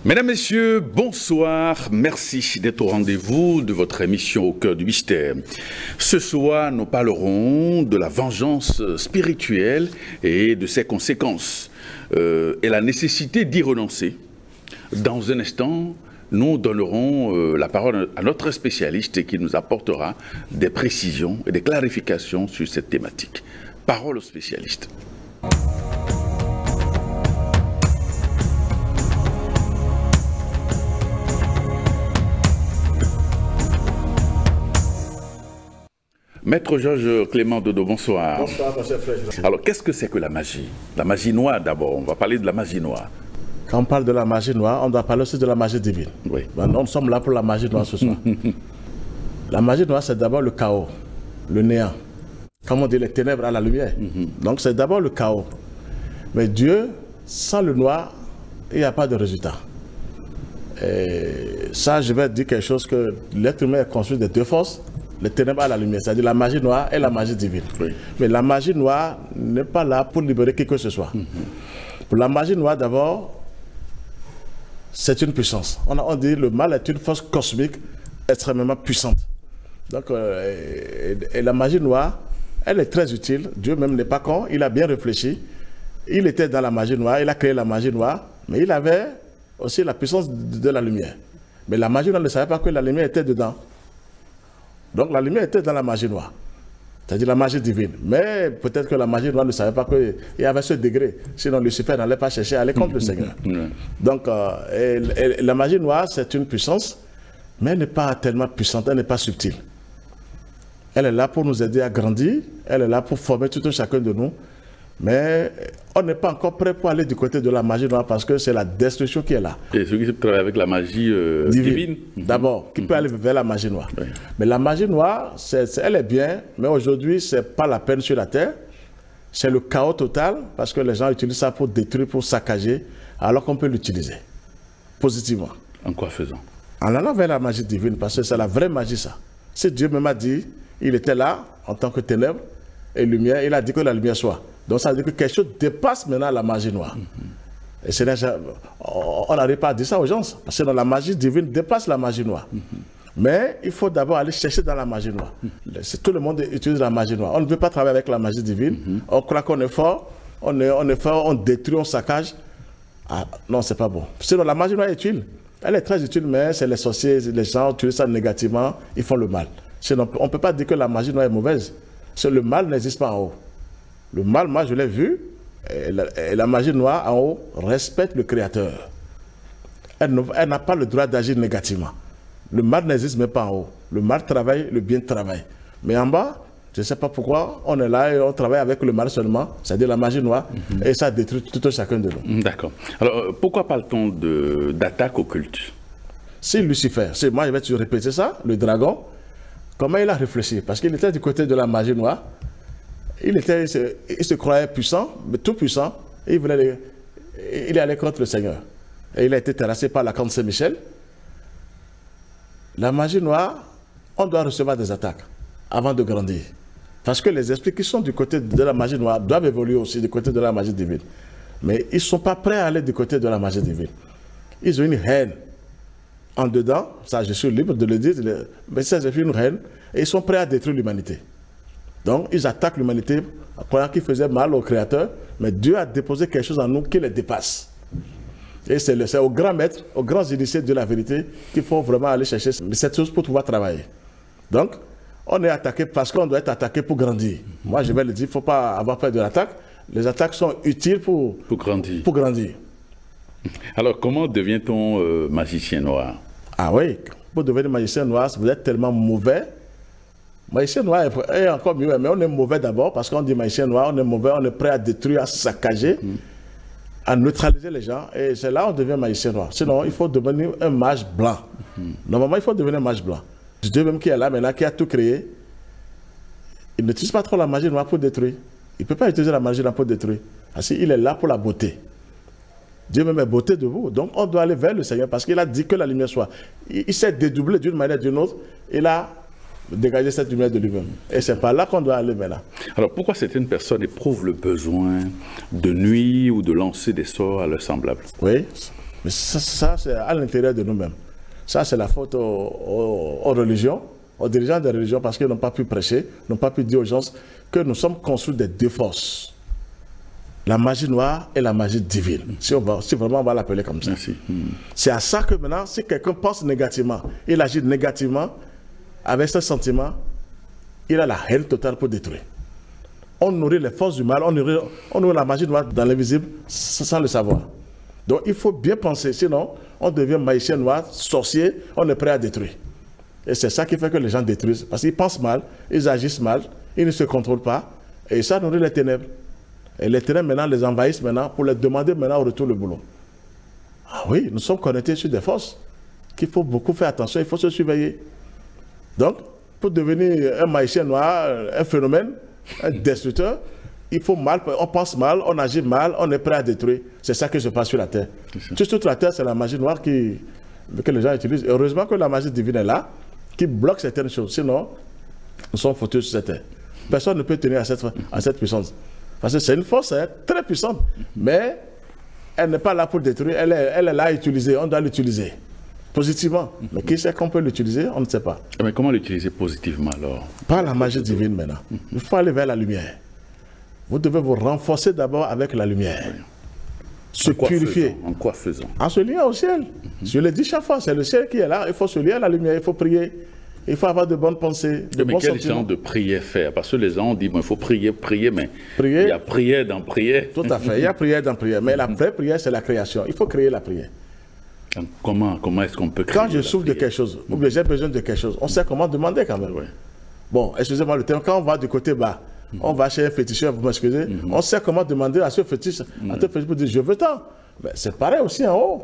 Mesdames, Messieurs, bonsoir. Merci d'être au rendez-vous de votre émission Au cœur du mystère. Ce soir, nous parlerons de la vengeance spirituelle et de ses conséquences et la nécessité d'y renoncer. Dans un instant, nous donnerons la parole à notre spécialiste qui nous apportera des précisions et des clarifications sur cette thématique. Parole au spécialiste. Maître Georges Clément Dodo, bonsoir. Bonsoir, monsieur Frère. Alors, qu'est-ce que c'est que la magie? La magie noire d'abord, on va parler de la magie noire. Quand on parle de la magie noire, on doit parler aussi de la magie divine. Oui. Maintenant, nous sommes là pour la magie noire ce soir. La magie noire, c'est d'abord le chaos, le néant. Comme on dit, les ténèbres à la lumière. Donc, c'est d'abord le chaos. Mais Dieu, sans le noir, il n'y a pas de résultat. Et ça, je vais dire quelque chose que l'être humain est construit de deux forces. Les ténèbres à la lumière, c'est-à-dire la magie noire et la magie divine. Oui. Mais la magie noire n'est pas là pour libérer qui que ce soit. Pour la magie noire, d'abord, c'est une puissance. On dit que le mal est une force cosmique extrêmement puissante. Donc, et la magie noire, elle est très utile. Dieu même n'est pas con, il a bien réfléchi. Il était dans la magie noire, il a créé la magie noire, mais il avait aussi la puissance de la lumière. Mais la magie noire ne savait pas que la lumière était dedans. Donc la lumière était dans la magie noire, c'est-à-dire la magie divine. Mais peut-être que la magie noire ne savait pas qu'il y avait ce degré. Sinon Lucifer n'allait pas chercher à aller contre le Seigneur. Donc la magie noire, c'est une puissance, mais elle n'est pas tellement puissante, elle n'est pas subtile. Elle est là pour nous aider à grandir, elle est là pour former tout un chacun de nous. Mais on n'est pas encore prêt pour aller du côté de la magie noire parce que c'est la destruction qui est là. Et ceux qui travaillent avec la magie divine. D'abord, qui peut aller vers la magie noire. Oui. Mais la magie noire, elle est bien, mais aujourd'hui, ce n'est pas la peine sur la terre. C'est le chaos total parce que les gens utilisent ça pour détruire, pour saccager, alors qu'on peut l'utiliser positivement. En quoi faisant? En allant vers la magie divine, parce que c'est la vraie magie, ça. Si Dieu me m'a dit, il était là en tant que ténèbres et lumière, il a dit que la lumière soit. Donc ça veut dire que quelque chose dépasse maintenant la magie noire. Et on n'arrive pas à dire ça aux gens, parce que la magie divine dépasse la magie noire. Mais il faut d'abord aller chercher dans la magie noire. Tout le monde utilise la magie noire. On ne veut pas travailler avec la magie divine. On croit qu'on est fort, on est fort, on détruit, on saccage. Ah, non, c'est pas bon. Sinon, la magie noire est utile. Elle est très utile, mais c'est les sorciers, les gens utilisent ça négativement, ils font le mal. Sinon, on ne peut pas dire que la magie noire est mauvaise. Le mal n'existe pas en haut. Le mal, moi je l'ai vu, et la magie noire en haut respecte le Créateur. Elle n'a pas le droit d'agir négativement. Le mal n'existe même pas en haut. Le mal travaille, le bien travaille. Mais en bas, je ne sais pas pourquoi, on est là et on travaille avec le mal seulement, c'est-à-dire la magie noire, et ça détruit tout un chacun de nous. D'accord. Alors, pourquoi parle-t-on d'attaque occulte? Si Lucifer, moi je vais te répéter ça, le dragon, comment il a réfléchi? Parce qu'il était du côté de la magie noire. Il se croyait puissant, mais tout puissant, et il est allé contre le Seigneur. Et il a été terrassé par la camp de Saint-Michel. La magie noire, on doit recevoir des attaques avant de grandir. Parce que les esprits qui sont du côté de la magie noire doivent évoluer aussi du côté de la magie divine. Mais ils ne sont pas prêts à aller du côté de la magie divine. Ils ont une haine en dedans, ça je suis libre de le dire, mais c'est une haine, et ils sont prêts à détruire l'humanité. Donc, ils attaquent l'humanité, croyant qu'ils faisaient mal au Créateur, mais Dieu a déposé quelque chose en nous qui les dépasse. Et c'est aux grands maîtres, aux grands initiés de la vérité qu'il faut vraiment aller chercher cette chose pour pouvoir travailler. Donc, on est attaqué parce qu'on doit être attaqué pour grandir. Moi, je vais le dire, il ne faut pas avoir peur de l'attaque. Les attaques sont utiles pour grandir. Alors, comment devient-on magicien noir? Ah oui, pour devenir magicien noir, vous êtes tellement mauvais. Magicien noir est encore mieux, mais on est mauvais d'abord parce qu'on dit magicien noir, on est mauvais, on est prêt à détruire, à saccager, à neutraliser les gens. Et c'est là qu'on devient magicien noir. Sinon, il faut devenir un mage blanc. Normalement, il faut devenir un mage blanc. Dieu même qui est là maintenant, qui a tout créé, il n'utilise pas trop la magie noire pour détruire. Il ne peut pas utiliser la magie noire pour détruire. Parce qu'il est là pour la beauté. Dieu même est beauté de vous. Donc on doit aller vers le Seigneur parce qu'il a dit que la lumière soit. Il s'est dédoublé d'une manière ou d'une autre. Il a dégagé cette lumière de lui-même. Et c'est par là qu'on doit aller maintenant. Alors pourquoi certaines personnes éprouvent le besoin de nuire ou de lancer des sorts à leurs semblables? Oui. Mais ça c'est à l'intérieur de nous-mêmes. Ça, c'est la faute aux religions, aux dirigeants des religions, parce qu'ils n'ont pas pu prêcher, n'ont pas pu dire aux gens que nous sommes construits des deux forces. La magie noire et la magie divine, si vraiment on va l'appeler comme ça. C'est à ça que maintenant, si quelqu'un pense négativement, il agit négativement, avec ce sentiment, il a la haine totale pour détruire. On nourrit les forces du mal, on nourrit la magie noire dans l'invisible sans le savoir. Donc il faut bien penser, sinon on devient magicien noir, sorcier, on est prêt à détruire. Et c'est ça qui fait que les gens détruisent, parce qu'ils pensent mal, ils agissent mal, ils ne se contrôlent pas, et ça nourrit les ténèbres. Et les ténèbres maintenant les envahissent maintenant pour leur demander maintenant au retour le boulot. Ah oui, nous sommes connectés sur des forces qu'il faut beaucoup faire attention, il faut se surveiller. Donc, pour devenir un magicien noir, un phénomène, un destructeur, il faut mal, on pense mal, on agit mal, on est prêt à détruire. C'est ça qui se passe sur la terre. Sur toute la terre, c'est la magie noire que les gens utilisent. Et heureusement que la magie divine est là, qui bloque certaines choses. Sinon, nous sommes foutus sur cette terre. Personne ne peut tenir à cette puissance. Parce que c'est une force très puissante, mais elle n'est pas là pour détruire, elle est là à utiliser, on doit l'utiliser positivement. Mais qui sait qu'on peut l'utiliser, on ne sait pas. Mais comment l'utiliser positivement alors? Par la magie divine maintenant. Il faut aller vers la lumière. Vous devez vous renforcer d'abord avec la lumière. Se purifier. En quoi faisant? En se liant au ciel. Je l'ai dit chaque fois, c'est le ciel qui est là, il faut se lier à la lumière, il faut prier. Il faut avoir de bonnes pensées, de bons sentiments. Mais quel genre de prière faire? Parce que les gens ont dit, bon, il faut prier, mais il y a prière dans prière. Tout à fait, il y a prière dans prière. Mais la vraie prière, c'est la création. Il faut créer la prière. Donc, comment est-ce qu'on peut créer Quand je souffre de quelque chose, ou bien j'ai besoin de quelque chose, on sait comment demander quand même. Bon, excusez-moi le terme, quand on va du côté bas, on va chez un féticheur, vous m'excusez, on sait comment demander à ce fétiche, pour dire, je veux tant. Mais c'est pareil aussi en haut.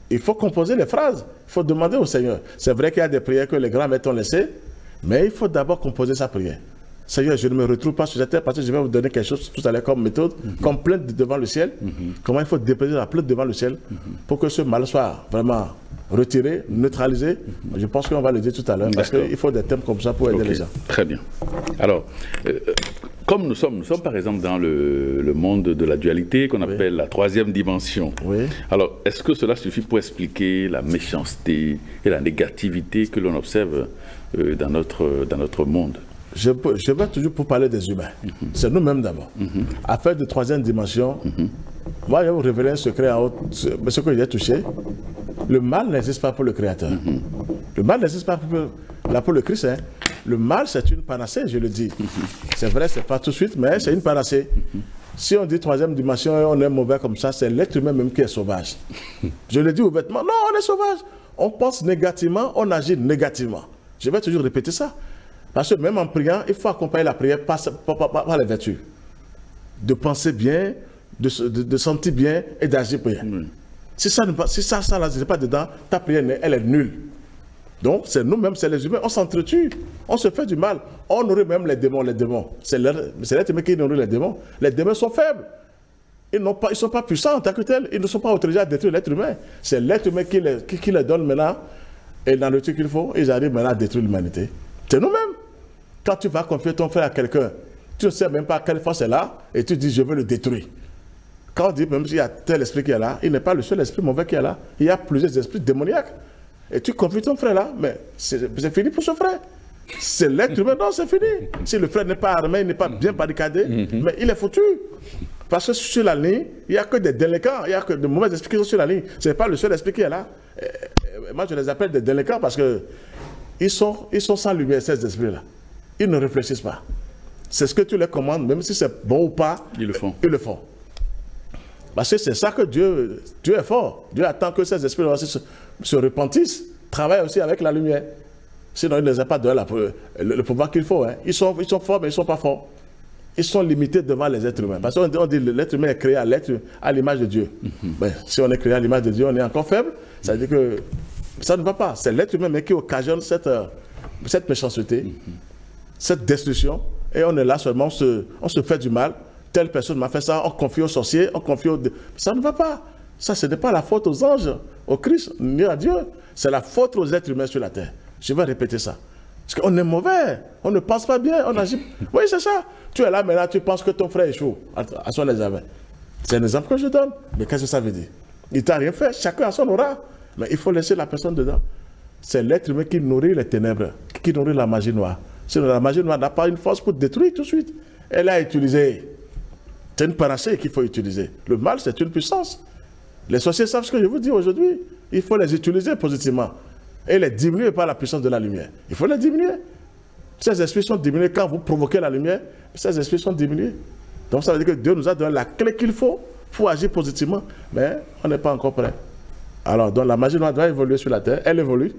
Il faut composer les phrases, il faut demander au Seigneur. C'est vrai qu'il y a des prières que les grands maîtres ont laissées, mais il faut d'abord composer sa prière. Seigneur, je ne me retrouve pas sur cette terre parce que je vais vous donner quelque chose tout à l'heure comme méthode, comme plainte devant le ciel. Comment il faut déposer la plainte devant le ciel pour que ce mal soit vraiment retiré, neutralisé. Je pense qu'on va le dire tout à l'heure parce qu'il faut des thèmes comme ça pour aider les gens. Très bien. Alors, comme nous sommes par exemple dans le monde de la dualité qu'on appelle la troisième dimension. Alors, est-ce que cela suffit pour expliquer la méchanceté et la négativité que l'on observe dans notre monde? Je vais toujours pour parler des humains. C'est nous-mêmes d'abord. Affaire de troisième dimension, moi je vais vous révéler un secret en haut, ce que j'ai touché. Le mal n'existe pas pour le Créateur. Le mal n'existe pas pour le Christ. Le mal, c'est une panacée, je le dis. C'est vrai, c'est pas tout de suite, mais c'est une panacée. Si on dit troisième dimension et on est mauvais comme ça, c'est l'être humain même qui est sauvage. Je le dis ouvertement, non, on est sauvage. On pense négativement, on agit négativement. Je vais toujours répéter ça. Parce que même en priant, il faut accompagner la prière par les vertus. De penser bien, de sentir bien et d'agir bien. Si ça n'est pas dedans, ta prière, elle est nulle. Donc, c'est nous-mêmes, c'est les humains, on s'entretue, on se fait du mal. On nourrit même les démons. C'est l'être humain qui nourrit les démons. Les démons sont faibles. Ils ne sont pas puissants en tant que tels. Ils ne sont pas autorisés à détruire l'être humain. C'est l'être humain qui les donne maintenant. Et dans le truc qu'il faut, ils arrivent maintenant à détruire l'humanité. C'est nous-mêmes. Quand tu vas confier ton frère à quelqu'un, tu ne sais même pas quelle force est là, et tu dis je veux le détruire. Quand on dit même s'il y a tel esprit qui est là, il n'est pas le seul esprit mauvais qui est là. Il y a plusieurs esprits démoniaques. Et tu confies ton frère là, mais c'est fini pour ce frère. C'est l'être humain, non, c'est fini. Si le frère n'est pas armé, il n'est pas bien barricadé, mais il est foutu. Parce que sur la ligne, il n'y a que des délinquants, il n'y a que de mauvais esprits qui sont sur la ligne. Ce n'est pas le seul esprit qui est là. Et moi, je les appelle des délinquants parce que ils sont sans lumière, ces esprits-là. Ils ne réfléchissent pas. C'est ce que tu les commandes, même si c'est bon ou pas, ils le font. Ils le font. Parce que c'est ça que Dieu est fort. Dieu attend que ces esprits se repentissent, travaillent aussi avec la lumière. Sinon, il ne les a pas donné le pouvoir qu'il faut. Ils sont forts, mais ils ne sont pas forts. Ils sont limités devant les êtres humains. Parce qu'on dit que l'être humain est créé à l'image de Dieu. Ben, si on est créé à l'image de Dieu, on est encore faible. Ça veut dire que ça ne va pas. C'est l'être humain qui occasionne cette méchanceté, cette destruction. Et on est là seulement, on se fait du mal. Telle personne m'a fait ça, on confie aux sorciers, on confie aux... Ça ne va pas. Ça, ce n'est pas la faute aux anges, au Christ, ni à Dieu. C'est la faute aux êtres humains sur la terre. Je vais répéter ça. Parce qu'on est mauvais, on ne pense pas bien, on agit... Oui, c'est ça. Tu es là maintenant, tu penses que ton frère échoue à son examen. C'est un exemple que je donne. Mais qu'est-ce que ça veut dire? Il t'a rien fait, chacun a son aura. Mais il faut laisser la personne dedans. C'est l'être humain qui nourrit les ténèbres, qui nourrit la magie noire. Sinon, la magie noire n'a pas une force pour détruire tout de suite. Elle a utilisé. C'est une panacée qu'il faut utiliser. Le mal, c'est une puissance. Les sorciers savent ce que je vous dis aujourd'hui. Il faut les utiliser positivement. Et les diminuer par la puissance de la lumière. Il faut les diminuer. Ces esprits sont diminués quand vous provoquez la lumière. Ces esprits sont diminués. Donc ça veut dire que Dieu nous a donné la clé qu'il faut pour agir positivement. Mais on n'est pas encore prêt. Alors, donc la magie noire doit évoluer sur la terre. Elle évolue.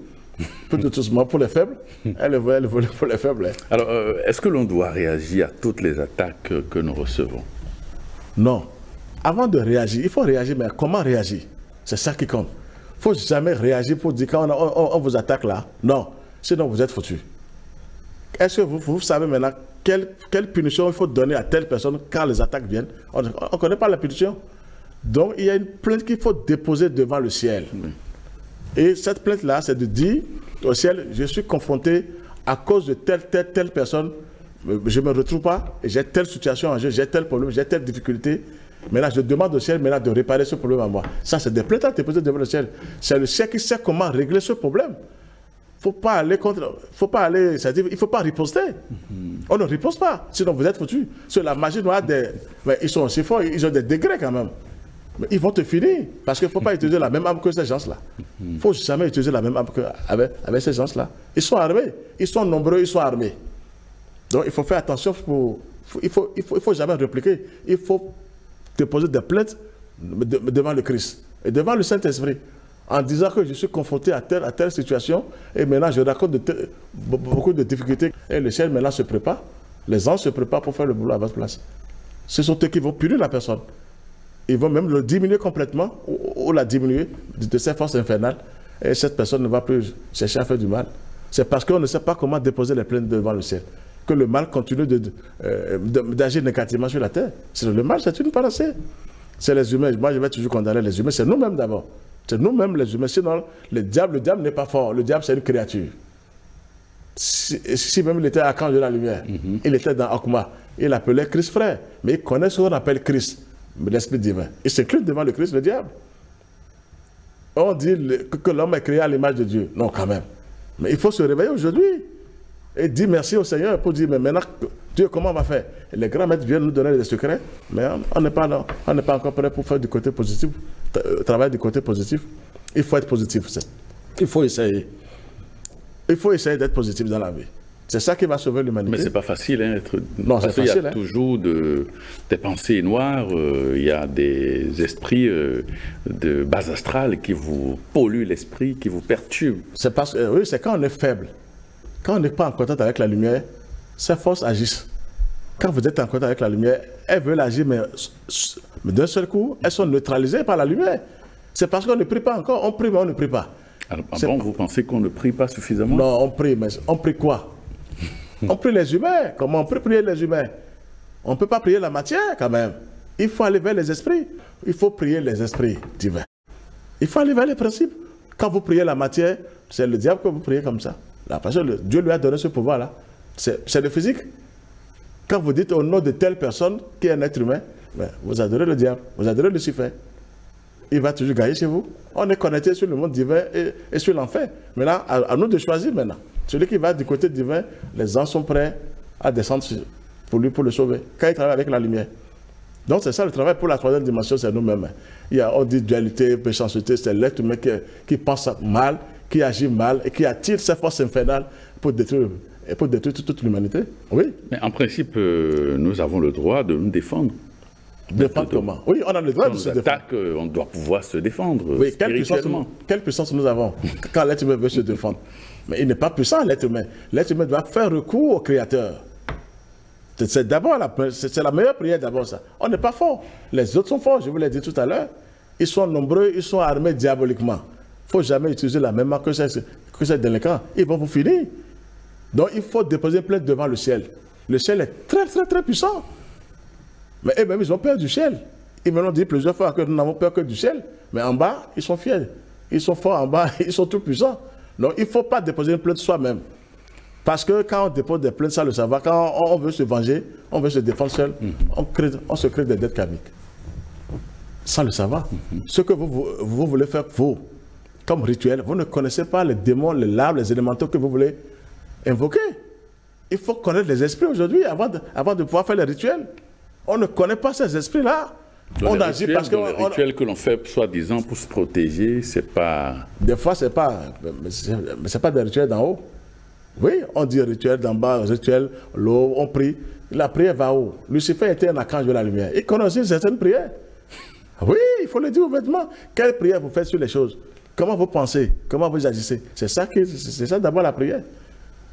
Tout doucement pour les faibles. Elle évolue pour les faibles. Alors, est-ce que l'on doit réagir à toutes les attaques que nous recevons? Non. Avant de réagir, il faut réagir, mais comment réagir? C'est ça qui compte. Il ne faut jamais réagir pour dire quand on vous attaque là. Non. Sinon, vous êtes foutu. Est-ce que vous savez maintenant quelle punition il faut donner à telle personne quand les attaques viennent? On ne connaît pas la punition. Donc, il y a une plainte qu'il faut déposer devant le ciel. Oui. Et cette plainte-là, c'est de dire au ciel, je suis confronté à cause de telle personne, je ne me retrouve pas, j'ai telle situation en jeu, j'ai tel problème, j'ai telle difficulté. Maintenant, je demande au ciel maintenant de réparer ce problème à moi. Ça, c'est des plaintes à déposer devant le ciel. C'est le ciel qui sait comment régler ce problème. Il ne faut pas aller contre, c'est-à-dire, il ne faut pas riposter. On ne riposte pas, sinon vous êtes foutus. Sur la magie noire, mais ils sont aussi forts, ils ont des degrés quand même. Mais ils vont te finir, parce qu'il ne faut pas utiliser la même arme que ces gens-là. Il ne faut jamais utiliser la même arme avec ces gens-là. Ils sont armés, ils sont nombreux, ils sont armés. Donc il faut faire attention, il ne faut jamais répliquer. Il faut déposer des plaintes devant le Christ et devant le Saint-Esprit, en disant que je suis confronté à telle situation, et maintenant je raconte beaucoup de difficultés, et le ciel maintenant se prépare, les anges se préparent pour faire le boulot à votre place. Ce sont eux qui vont punir la personne. Ils vont même le diminuer complètement, ou la diminuer de ses forces infernales, et cette personne ne va plus chercher à faire du mal. C'est parce qu'on ne sait pas comment déposer les plaintes devant le ciel que le mal continue d'agir négativement sur la terre. Le mal, c'est une panacée. C'est les humains. Moi, je vais toujours condamner les humains. C'est nous-mêmes d'abord. C'est nous-mêmes les humains. Sinon, le diable n'est pas fort. Le diable, c'est une créature. Si même il était à Camp de la Lumière, il était dans Okma, il appelait Christ frère. Mais il connaît ce qu'on appelle Christ, l'Esprit divin. Il s'incline devant le Christ, le diable. On dit que l'homme est créé à l'image de Dieu. Non, quand même. Mais il faut se réveiller aujourd'hui et dire merci au Seigneur pour dire, mais maintenant, Dieu, comment on va faire? Et les grands maîtres viennent nous donner des secrets, mais on n'est pas encore prêt pour faire du côté positif, travailler du côté positif. Il faut être positif. Il faut essayer. Il faut essayer d'être positif dans la vie. C'est ça qui va sauver l'humanité. Mais c'est pas facile, hein, non, c'est facile. Il y a toujours des pensées noires, il y a des esprits de base astrale qui vous polluent l'esprit, qui vous perturbent. C'est parce que, oui, c'est quand on est faible. Quand on n'est pas en contact avec la lumière, ces forces agissent. Quand vous êtes en contact avec la lumière, elles veulent agir, mais d'un seul coup, elles sont neutralisées par la lumière. C'est parce qu'on ne prie pas encore. On prie, mais on ne prie pas. Alors, bon, vous pensez qu'on ne prie pas suffisamment? Non, on prie, mais on prie quoi? On prie les humains. Comment on peut prier les humains? On ne peut pas prier la matière quand même. Il faut aller vers les esprits. Il faut prier les esprits divins. Il faut aller vers les principes. Quand vous priez la matière, c'est le diable que vous priez comme ça. Parce que Dieu lui a donné ce pouvoir-là. C'est le physique. Quand vous dites au nom de telle personne qui est un être humain, vous adorez le diable, vous adorez Lucifer. Il va toujours gagner chez vous. On est connecté sur le monde divin et sur l'enfer. Maintenant, à nous de choisir maintenant. Celui qui va du côté divin, les anges sont prêts à descendre pour lui, pour le sauver. Quand il travaille avec la lumière. Donc c'est ça le travail pour la troisième dimension, c'est nous-mêmes. On dit dualité, méchanceté, c'est l'être humain qui pense mal, qui agit mal et qui attire ses forces infernales pour détruire toute l'humanité. Oui. Mais en principe, nous avons le droit de nous défendre. Défendre comment? Oui, on a le droit de se défendre. On doit pouvoir se défendre. Oui, spirituellement. Quelle puissance nous avons quand l'être humain veut se défendre? Mais il n'est pas puissant, l'être humain. L'être humain doit faire recours au Créateur. C'est d'abord la meilleure prière, d'abord ça. On n'est pas fort. Les autres sont forts, je vous l'ai dit tout à l'heure. Ils sont nombreux, ils sont armés diaboliquement. Il ne faut jamais utiliser la même arme que ces délinquants. Ils vont vous finir. Donc il faut déposer une plainte devant le ciel. Le ciel est très, très, très puissant. Mais eux-mêmes, ils ont peur du ciel. Ils m'ont dit plusieurs fois que nous n'avons peur que du ciel. Mais en bas, ils sont fiers. Ils sont forts en bas, ils sont tout puissants. Donc il ne faut pas déposer une plainte soi-même. Parce que quand on dépose des plaintes sans le savoir, quand on veut se venger, on veut se défendre seul, on se crée des dettes karmiques. sans le savoir. Ce que vous voulez faire, vous, comme rituel, vous ne connaissez pas les démons, les larves, les élémentaux que vous voulez invoquer. Il faut connaître les esprits aujourd'hui avant de pouvoir faire les rituels. On ne connaît pas ces esprits-là. On agit parce que... Les rituels que l'on fait, soi-disant, pour se protéger, c'est pas... Des fois, c'est pas des rituels d'en haut. Oui, on dit rituel d'en bas, rituel, l'eau, on prie. La prière va haut. Lucifer était un archange de la lumière. Il connaissait certaines prières. Oui, il faut le dire ouvertement. Quelle prière vous faites sur les choses? Comment vous pensez? Comment vous agissez? C'est ça d'abord la prière.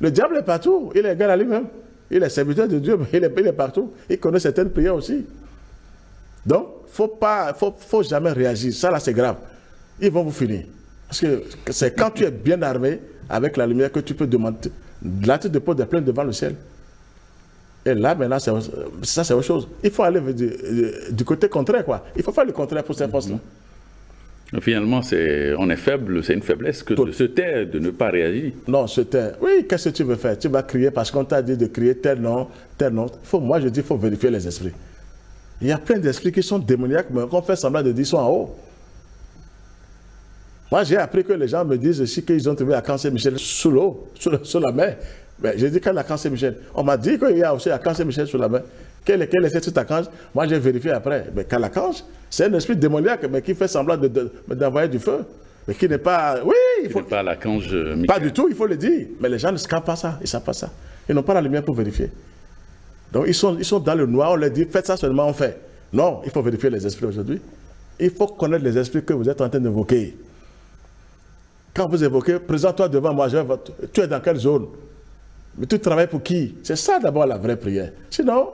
Le diable est partout. Il est égal à lui-même. Il est serviteur de Dieu, mais il est partout. Il connaît certaines prières aussi. Donc, faut jamais réagir. Ça, là, c'est grave. Ils vont vous finir. Parce que c'est quand tu es bien armé avec la lumière que tu peux demander. Là, tu déposes des plaintes devant le ciel. Et là, maintenant, ça, c'est autre chose. Il faut aller du côté contraire, quoi. Il faut faire le contraire pour ces forces-là. Finalement, on est faible, c'est une faiblesse que de se taire, de ne pas réagir. Non, se taire. Oui, qu'est-ce que tu veux faire? Tu vas crier parce qu'on t'a dit de crier tel nom, tel nom. Moi, je dis qu'il faut vérifier les esprits. Il y a plein d'esprits qui sont démoniaques, mais qu'on fait semblant de dire sont en haut. Moi, j'ai appris que les gens me disent aussi qu'ils ont trouvé Archange Saint-Michel sous l'eau, sous la mer. Mais j'ai dit quel Archange Saint-Michel? On m'a dit qu'il y a aussi Archange Saint-Michel sous la mer. Quel est cet archange? Moi, j'ai vérifié après. Mais quel archange? C'est un esprit démoniaque, mais qui fait semblant d'envoyer du feu. Mais qui n'est pas... Oui, il faut... pas l'archange Michael. Pas du tout, il faut le dire. Mais les gens ne savent pas ça. Ils ne savent pas ça. Ils n'ont pas la lumière pour vérifier. Donc, ils sont dans le noir. On leur dit, faites ça seulement, on fait. Non, il faut vérifier les esprits aujourd'hui. Il faut connaître les esprits que vous êtes en train d'évoquer. Quand vous évoquez, présente-toi devant moi, tu es dans quelle zone? Mais tu travailles pour qui? C'est ça d'abord la vraie prière. Sinon,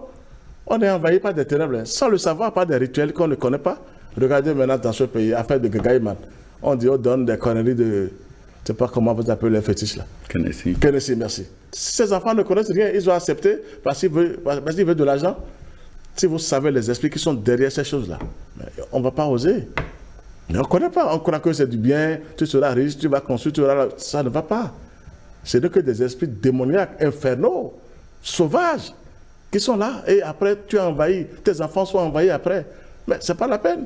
on est envahi par des ténèbres, sans le savoir, par des rituels qu'on ne connaît pas. Regardez maintenant dans ce pays, affaire de Gagaïman. On dit, on donne des conneries de... Je ne sais pas comment vous appelez les fétiches là. Kennedy, merci. Ces enfants ne connaissent rien, ils ont accepté parce qu'ils veulent de l'argent. Si vous savez les esprits qui sont derrière ces choses-là, on ne va pas oser. Mais on ne connaît pas. On croit que c'est du bien, tu seras riche, tu vas construire, tu auras... Ça ne va pas. C'est que des esprits démoniaques, infernaux, sauvages, qui sont là. Et après, tu es envahi. Tes enfants sont envahis après. Mais ce n'est pas la peine.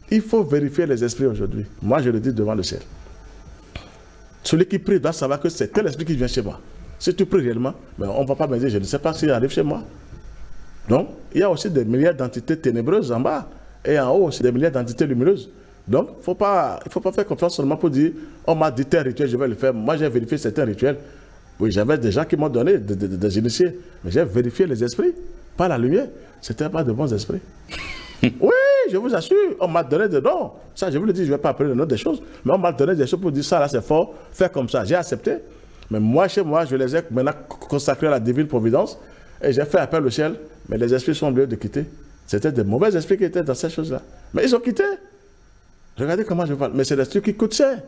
Il faut vérifier les esprits aujourd'hui. Moi, je le dis devant le ciel. Celui qui prie doit savoir que c'est tel esprit qui vient chez moi. Si tu pries réellement, on ne va pas me dire, je ne sais pas s'il arrive chez moi. Donc, il y a aussi des milliers d'entités ténébreuses en bas. Et en haut, aussi des milliers d'entités lumineuses. Donc, il ne faut pas faire confiance seulement pour dire, on m'a dit tel rituel, je vais le faire. Moi, j'ai vérifié certains rituels. Oui, j'avais des gens qui m'ont donné des initiés. Mais j'ai vérifié les esprits, pas la lumière. Ce n'était pas de bons esprits. Oui, je vous assure, on m'a donné des dons. Ça, je vous le dis, je ne vais pas appeler le nom des choses. Mais on m'a donné des choses pour dire, ça là, c'est fort, faire comme ça. J'ai accepté. Mais moi, chez moi, je les ai maintenant consacrés à la divine providence. Et j'ai fait appel au ciel. Mais les esprits sont obligés de quitter. C'était des mauvais esprits qui étaient dans ces choses-là. Mais ils ont quitté. Regardez comment je parle. Mais c'est des trucs qui coûtent cher.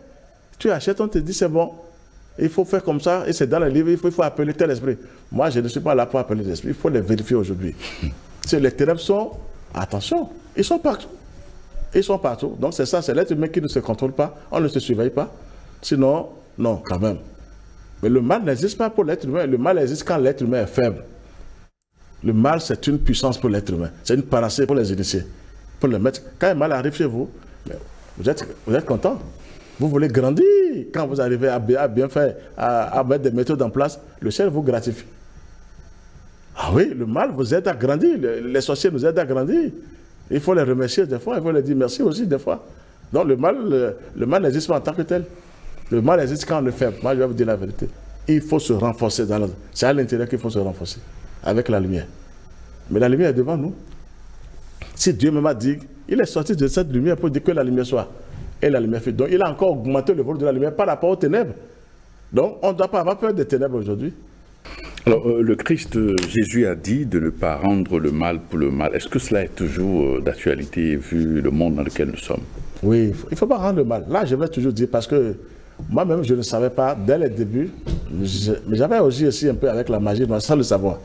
Tu achètes, on te dit c'est bon. Il faut faire comme ça. Et c'est dans les livres, il faut appeler tel esprit. Moi, je ne suis pas là pour appeler les esprits. Il faut les vérifier aujourd'hui. Si les ténèbres sont... Attention, ils sont partout. Ils sont partout. Donc c'est ça, c'est l'être humain qui ne se contrôle pas. On ne se surveille pas. Sinon, non, quand même. Mais le mal n'existe pas pour l'être humain. Le mal existe quand l'être humain est faible. Le mal, c'est une puissance pour l'être humain. C'est une panacée pour les initiés. Pour le mettre. Quand le mal arrive chez vous, vous êtes content. Vous voulez grandir. Quand vous arrivez à bien faire, à mettre des méthodes en place, le ciel vous gratifie. Ah oui, le mal vous aide à grandir. Les sorciers nous aident à grandir. Il faut les remercier des fois. Il faut les dire merci aussi des fois. Donc le mal n'existe pas en tant que tel. Le mal existe quand on est faible. Moi, je vais vous dire la vérité. Il faut se renforcer. C'est à l'intérieur qu'il faut se renforcer. Avec la lumière. Mais la lumière est devant nous. Si Dieu me m'a dit, il est sorti de cette lumière pour dire que la lumière soit. Et la lumière fait. Donc il a encore augmenté le volume de la lumière par rapport aux ténèbres. Donc on ne doit pas avoir peur des ténèbres aujourd'hui. Alors, le Christ Jésus a dit de ne pas rendre le mal pour le mal. Est-ce que cela est toujours d'actualité vu le monde dans lequel nous sommes? Oui, il ne faut pas rendre le mal. Là, je vais toujours dire parce que moi-même, je ne savais pas dès les débuts, mais j'avais aussi un peu avec la magie, sans le savoir.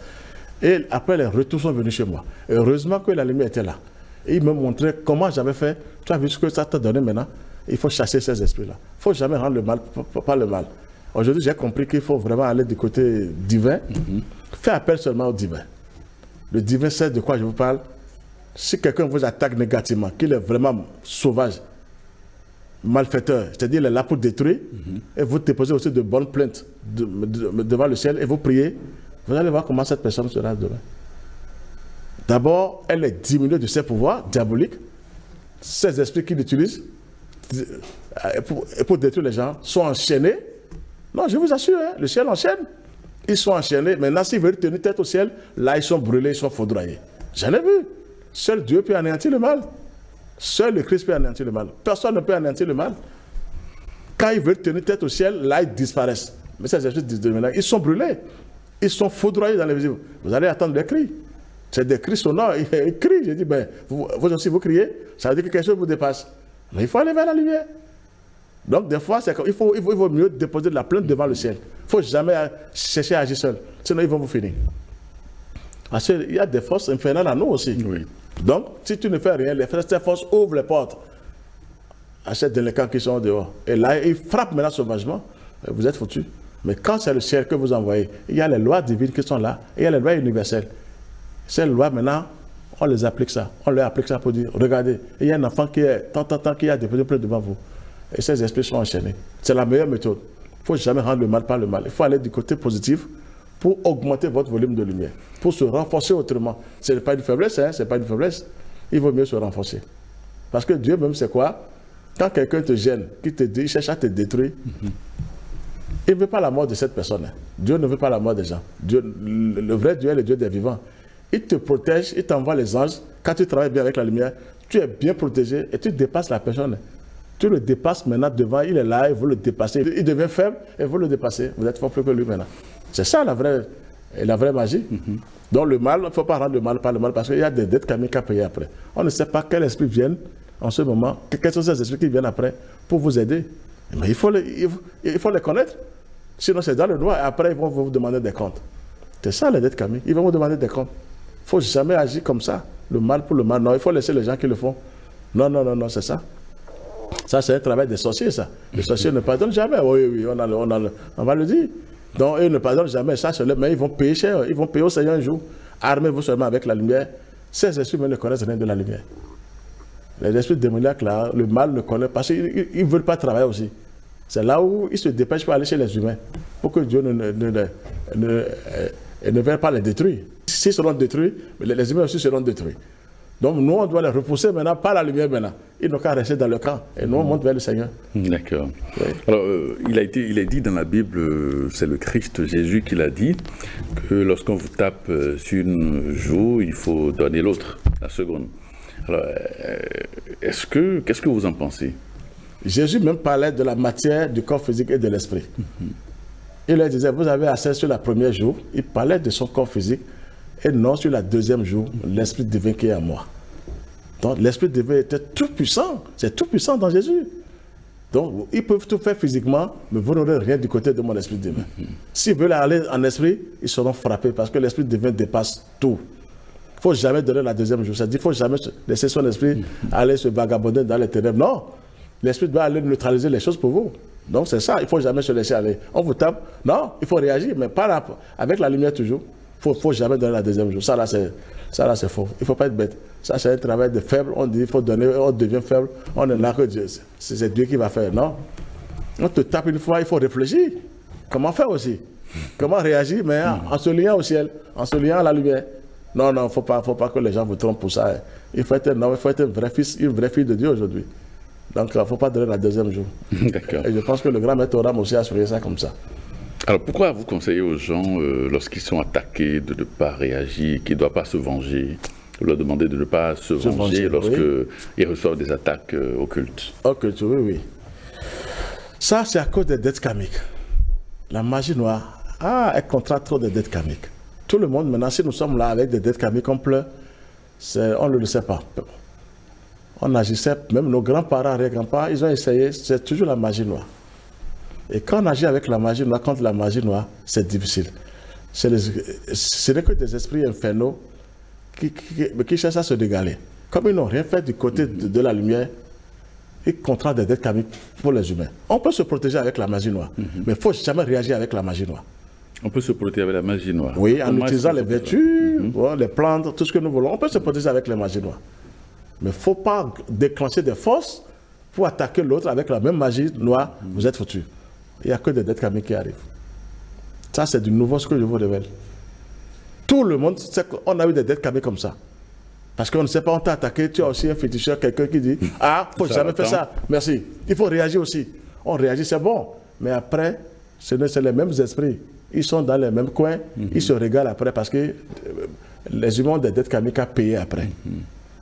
Et après, les retours sont venus chez moi. Et heureusement que la lumière était là. Et il me montrait comment j'avais fait. Tu as vu ce que ça t'a donné maintenant? Il faut chasser ces esprits-là. Il ne faut jamais rendre le mal par le mal. Aujourd'hui, j'ai compris qu'il faut vraiment aller du côté divin. Faire appel seulement au divin. Le divin sait de quoi je vous parle. Si quelqu'un vous attaque négativement, qu'il est vraiment sauvage, malfaiteur, c'est-à-dire il est là pour détruire, et vous déposez aussi de bonnes plaintes devant le ciel et vous priez, vous allez voir comment cette personne sera demain. D'abord, elle est diminuée de ses pouvoirs diaboliques, ces esprits qu'il utilise pour détruire les gens sont enchaînés. Non, je vous assure, hein, le ciel enchaîne. Ils sont enchaînés. Maintenant, s'ils veulent tenir tête au ciel, là, ils sont brûlés, ils sont foudroyés. J'en ai vu. Seul Dieu peut anéantir le mal. Seul le Christ peut anéantir le mal. Personne ne peut anéantir le mal. Quand ils veulent tenir tête au ciel, là, ils disparaissent. Mais ces esprits ils sont brûlés. Ils sont foudroyés dans les visibles. Vous allez attendre des cris. C'est des cris sonores. Ils crient. J'ai dit, ben, vous aussi, vous criez. Ça veut dire que quelque chose vous dépasse. Mais il faut aller vers la lumière. Donc, des fois, il vaut mieux déposer de la plainte devant le ciel. Il ne faut jamais chercher à agir seul. Sinon, ils vont vous finir. Parce qu'il y a des forces infernales en nous aussi. Oui. Donc, si tu ne fais rien, ces forces ouvrent les portes à ces délinquants qui sont dehors. Et là, ils frappent maintenant sauvagement. Vous êtes foutus. Mais quand c'est le ciel que vous envoyez, il y a les lois divines qui sont là. Et il y a les lois universelles. Ces lois, maintenant, on les applique ça. On leur applique ça pour dire, regardez, il y a un enfant qui est tant qui a déposé plainte devant vous. Et ces esprits sont enchaînés. C'est la meilleure méthode. Il ne faut jamais rendre le mal par le mal. Il faut aller du côté positif pour augmenter votre volume de lumière, pour se renforcer autrement. Ce n'est pas une faiblesse, hein, c'est pas une faiblesse. Il vaut mieux se renforcer. Parce que Dieu même, c'est quoi? Quand quelqu'un te gêne, qui te dit, il cherche à te détruire, il ne veut pas la mort de cette personne. Hein. Dieu ne veut pas la mort des gens. Dieu, le vrai Dieu est le Dieu des vivants. Il te protège, il t'envoie les anges. Quand tu travailles bien avec la lumière, tu es bien protégé et tu dépasses la personne. Tu le dépasses maintenant devant, il est là, et vous le dépassez. Il devient faible et vous le dépassez. Vous êtes fort plus que lui maintenant. C'est ça la vraie magie. Donc le mal, il ne faut pas rendre le mal par le mal parce qu'il y a des dettes karmiques à payer après. On ne sait pas quels esprits viennent en ce moment, quels sont ces esprits qui viennent après pour vous aider. Mais il faut les connaître. Sinon c'est dans le noir et après ils vont vous demander des comptes. C'est ça les dettes karmiques. Ils vont vous demander des comptes. Il ne faut jamais agir comme ça. Le mal pour le mal. Non, il faut laisser les gens qui le font. Non, non, non, non, c'est ça. Ça, c'est un travail des sorciers, ça. Les sorciers ne pardonnent jamais. Oui, oui, on va le dire. Donc, ils ne pardonnent jamais. Ça, mais ils vont payer cher. Ils vont payer au Seigneur un jour. Armez-vous seulement avec la lumière. Ces esprits ne connaissent rien de la lumière. Les esprits démoniaques, là, le mal ne connaît pas. Parce qu'ils ne veulent pas travailler aussi. C'est là où ils se dépêchent pour aller chez les humains. Pour que Dieu ne veuille pas les détruire. S'ils seront détruits, les humains aussi seront détruits. Donc nous, on doit les repousser maintenant par la lumière maintenant. Ils n'ont qu'à rester dans le camp. Et nous, on monte vers le Seigneur. D'accord. Oui. Alors, il est dit dans la Bible, c'est le Christ Jésus qui l'a dit, que lorsqu'on vous tape sur une joue, il faut donner l'autre, la seconde. Alors, qu'est-ce que vous en pensez? Jésus même parlait de la matière, du corps physique et de l'esprit. Il leur disait, vous avez assez sur la première jour. Il parlait de son corps physique. Et non sur la deuxième jour, l'Esprit divin qui est en moi. Donc l'Esprit divin était tout puissant. C'est tout puissant dans Jésus. Donc ils peuvent tout faire physiquement, mais vous n'aurez rien du côté de mon Esprit divin. S'ils veulent aller en esprit, ils seront frappés parce que l'Esprit divin dépasse tout. Il ne faut jamais donner la deuxième jour. C'est-à-dire qu'il ne faut jamais laisser son esprit aller se vagabonder dans les ténèbres. Non, l'Esprit doit aller neutraliser les choses pour vous. Donc c'est ça, il ne faut jamais se laisser aller. On vous tape, non, il faut réagir, mais pas avec la lumière toujours. Il ne faut jamais donner la deuxième jour. Ça là, c'est faux. Il ne faut pas être bête. Ça, c'est un travail de faible. On dit qu'il faut donner, on devient faible. On est là que Dieu. C'est Dieu qui va faire. Non. On te tape une fois, il faut réfléchir. Comment faire aussi? Comment réagir? Mais en se liant au ciel, en se liant à la lumière. Non, non, il ne faut pas que les gens vous trompent pour ça. Il faut être un vrai fils, une vraie fille de Dieu aujourd'hui. Donc, il ne faut pas donner la deuxième jour. D'accord. Et je pense que le grand maître Oram aussi a assuré ça comme ça. Alors pourquoi vous conseillez aux gens, lorsqu'ils sont attaqués, de ne pas réagir, qu'ils ne doivent pas se venger, de leur demander de ne pas se venger lorsqu'ils reçoivent des attaques occultes? Occultes, oui, oui. Ça, c'est à cause des dettes karmiques. La magie noire, elle contracte trop de dettes karmiques. Tout le monde, maintenant, si nous sommes là avec des dettes karmiques, on pleure, on ne le sait pas. On agissait, même nos grands-parents, arrière-grands-parents, ils ont essayé, c'est toujours la magie noire. Et quand on agit avec la magie noire, contre la magie noire, c'est difficile. Ce n'est que des esprits infernaux qui cherchent à se régaler. Comme ils n'ont rien fait du côté de la lumière, ils contractent des dettes karmiques pour les humains. On peut se protéger avec la magie noire, mais il ne faut jamais réagir avec la magie noire. On peut se protéger avec la magie noire? Oui, en utilisant les vertus les plantes, tout ce que nous voulons. On peut se protéger avec les magies noires. Mais il ne faut pas déclencher des forces pour attaquer l'autre avec la même magie noire. Vous êtes foutus. Il n'y a que des dettes karmiques qui arrivent. Ça, c'est du nouveau ce que je vous révèle. Tout le monde sait qu'on a eu des dettes karmiques comme ça. Parce qu'on ne sait pas, on t'a attaqué, tu as aussi un féticheur, quelqu'un qui dit « Ah, il ne faut jamais faire ça. Merci. » Il faut réagir aussi. On réagit, c'est bon. Mais après, c'est les mêmes esprits. Ils sont dans les mêmes coins. Ils se régalent après parce que les humains ont des dettes karmiques à payer après.